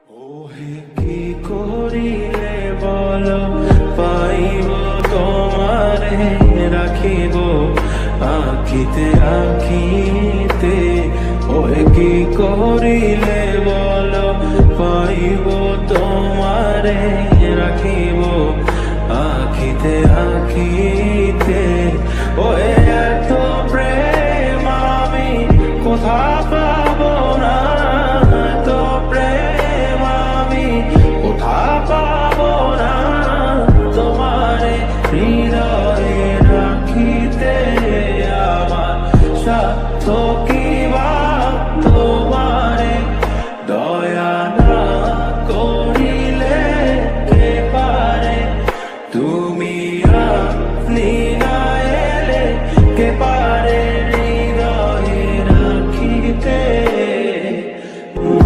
ওহে কি করিলে বল পাইব তোমারে রাখিব আখিতে আখিতে। ওহে কি করিলে বল পাইব তোমারে রাখিব আখিতে আখিতে। ওহে এত প্রেম আমি কোথা পাবো না, এত প্রেম আমি কোথা পাবো না। তোমারে হৃদয়ে রাখিতে আমার সাধ্য কি বা, তোমারে দয়া না করিলে কে পারে। তুমি আপনি না এলে কে পারে হৃদয়ে রাখিতে।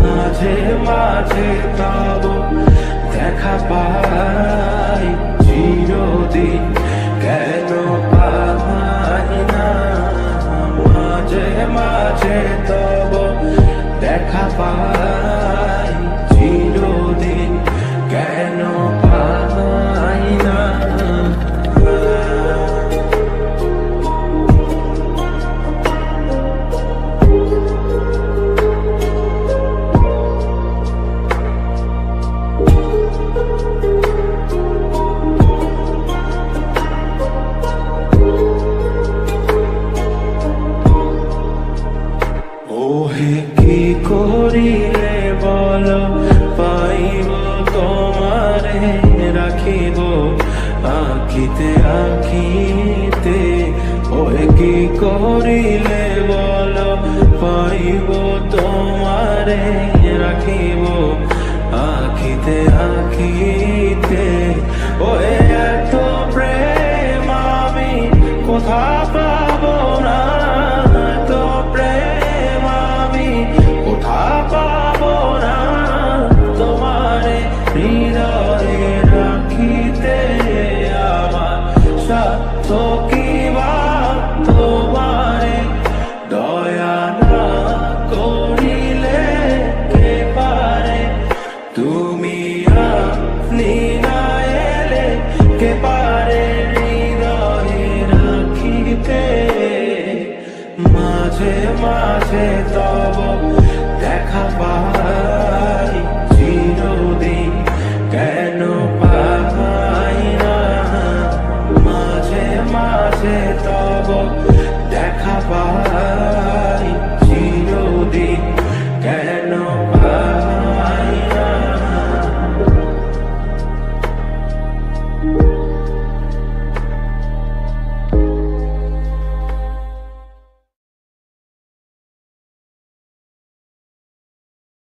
মাঝে মাঝে তব দেখা পাই চিরদিন কেন পাই না। মাঝে মাঝে তব দেখা পাই চিরদিন কেন পাই না। ওহে কি করিলে বল পাইব তোমারে রাখিব আখিতে আখিতে। ওহে কি করিলে বল পাইব তোমারে রাখিব আখিতে আখিতে। ওহে এত প্রেম আমি কোথা পাবো